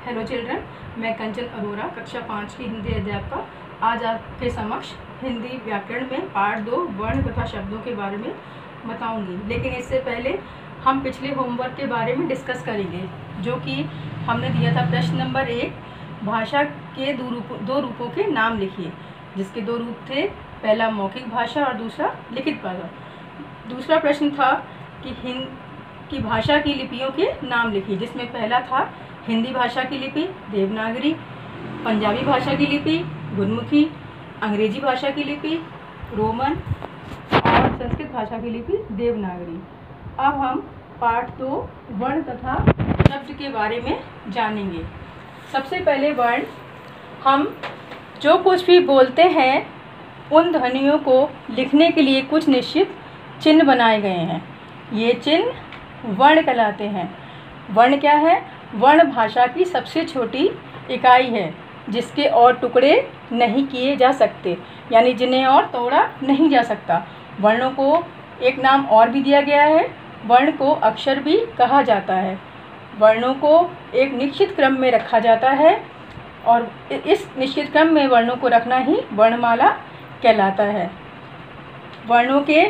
Hello children, मैं कंचन अरोरा कक्षा 5 की हिंदी अध्यापिका आज आपके समक्ष हिंदी व्याकरण में पार्ट 2 वर्ण तथा शब्दों के बारे में बताऊंगी। लेकिन इससे पहले हम पिछले होमवर्क के बारे में डिस्कस करेंगे, जो कि हमने दिया था प्रश्न नंबर 1, भाषा के दो रूपों के नाम लिखिए, जिसके दो रूप थे, पहला मौखिक भाषा और दूसरा लिखित भाषा। दूसरा प्रश्न था कि भाषा की लिपियों के नाम लिखिए, जिसमें पहला था हिंदी भाषा की लिपि देवनागरी, पंजाबी भाषा की लिपि गुरमुखी, अंग्रेजी भाषा की लिपि रोमन और संस्कृत भाषा की लिपि देवनागरी। अब हम पार्ट 2 वर्ण तथा शब्द के बारे में जानेंगे। सबसे पहले वर्ण, हम जो कुछ भी बोलते हैं उन ध्वनियों को लिखने के लिए कुछ निश्चित चिन्ह बनाए गए हैं। ये चिन्ह वर्ण कहलाते हैं। वर्ण क्या है? वर्ण भाषा की सबसे छोटी इकाई है, जिसके और टुकड़े नहीं किए जा सकते, यानी जिन्हें और तोड़ा नहीं जा सकता। वर्णों को एक नाम और भी दिया गया है, वर्ण को अक्षर भी कहा जाता है। वर्णों को एक निश्चित क्रम में रखा जाता है और इस निश्चित क्रम में वर्णों को रखना ही वर्णमाला कहलाता है। वर्णों के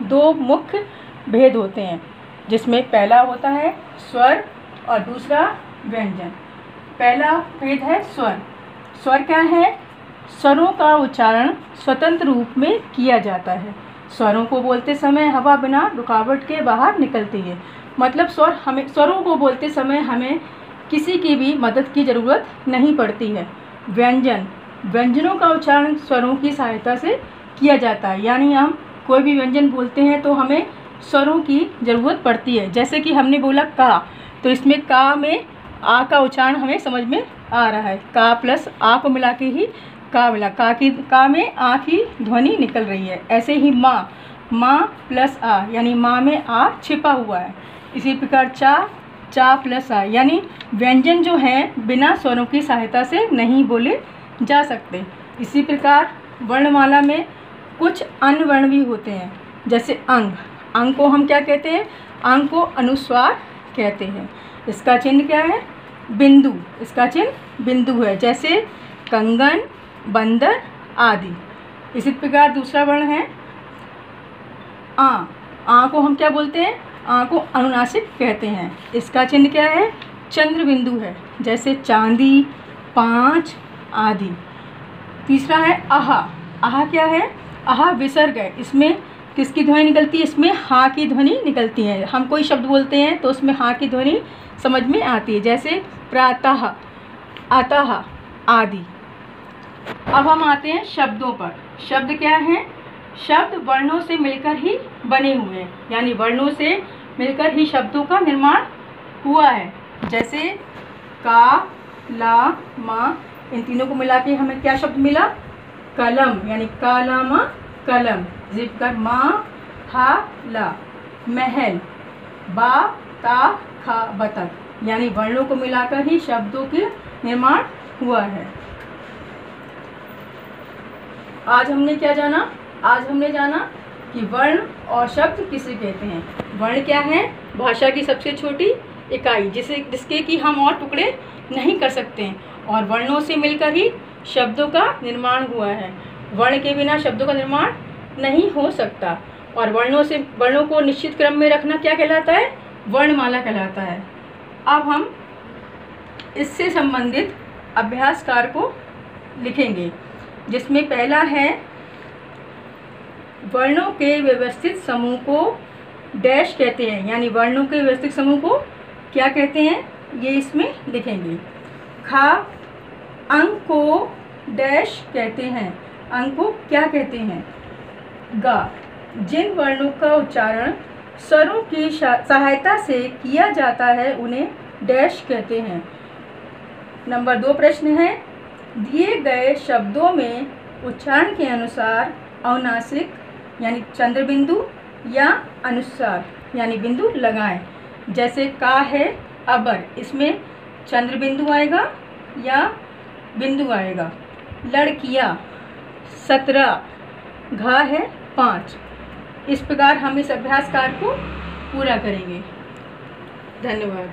दो मुख्य भेद होते हैं, जिसमें पहला होता है स्वर और दूसरा व्यंजन। पहला भेद है स्वर। स्वर क्या है? स्वरों का उच्चारण स्वतंत्र रूप में किया जाता है। स्वरों को बोलते समय हवा बिना रुकावट के बाहर निकलती है। मतलब स्वरों को बोलते समय हमें किसी की भी मदद की ज़रूरत नहीं पड़ती है। व्यंजन, व्यंजनों का उच्चारण स्वरों की सहायता से किया जाता है, यानी हम कोई भी व्यंजन बोलते हैं तो हमें स्वरों की ज़रूरत पड़ती है। जैसे कि हमने बोला का, तो इसमें का में आ का उच्चारण हमें समझ में आ रहा है। का प्लस आ को मिला के ही का मिला, का में आ की ध्वनि निकल रही है। ऐसे ही माँ प्लस आ, यानी माँ में आ छिपा हुआ है। इसी प्रकार चा प्लस आ, यानी व्यंजन जो हैं बिना स्वरों की सहायता से नहीं बोले जा सकते। इसी प्रकार वर्णमाला में कुछ अन्य वर्ण भी होते हैं, जैसे अंग को हम क्या कहते हैं? अंग को अनुस्वार कहते हैं। इसका चिन्ह क्या है? बिंदु। इसका चिन्ह बिंदु है, जैसे कंगन, बंदर आदि। इसी प्रकार दूसरा वर्ण है आ को हम क्या बोलते हैं? आ को अनुनासिक कहते हैं। इसका चिन्ह क्या है? चंद्र बिंदु है, जैसे चांदी, 5 आदि। तीसरा है आहा क्या है? आहा विसर्ग है। इसमें किसकी ध्वनि निकलती है? इसमें हा की ध्वनि निकलती है। हम कोई शब्द बोलते हैं तो उसमें हा की ध्वनि समझ में आती है, जैसे प्रातः, अतः आदि। अब हम आते हैं शब्दों पर। शब्द क्या है? शब्द वर्णों से मिलकर ही बने हुए हैं, यानी वर्णों से मिलकर ही शब्दों का निर्माण हुआ है। जैसे का, ला, मा, इन तीनों को मिला के हमें क्या शब्द मिला? कलम, यानी कालामा कलम। जिसका माँ हा ला, महल, बा ता खा बतख, यानी वर्णों को मिलाकर ही शब्दों के निर्माण हुआ है। आज हमने क्या जाना? आज हमने जाना कि वर्ण और शब्द किसे कहते हैं। वर्ण क्या है? भाषा की सबसे छोटी इकाई, जिसके कि हम और टुकड़े नहीं कर सकते हैं, और वर्णों से मिलकर ही शब्दों का निर्माण हुआ है। वर्ण के बिना शब्दों का निर्माण नहीं हो सकता, और वर्णों को निश्चित क्रम में रखना क्या कहलाता है? वर्णमाला कहलाता है। अब हम इससे संबंधित अभ्यास कार्य को लिखेंगे, जिसमें पहला है वर्णों के व्यवस्थित समूह को डैश कहते हैं, यानी वर्णों के व्यवस्थित समूह को क्या कहते हैं, ये इसमें लिखेंगे। खा, अंक को डैश कहते हैं। अंक को क्या कहते हैं? गा, जिन वर्णों का उच्चारण स्वरों की सहायता से किया जाता है उन्हें डैश कहते हैं। नंबर 2 प्रश्न है, दिए गए शब्दों में उच्चारण के अनुसार अनुनासिक यानी चंद्र बिंदु या अनुस्वार यानी बिंदु लगाएं। जैसे का है अबर, इसमें चंद्र बिंदु आएगा या बिंदु आएगा। लड़कियां 17, घा है 5। इस प्रकार हम इस अभ्यास कार्य को पूरा करेंगे। धन्यवाद।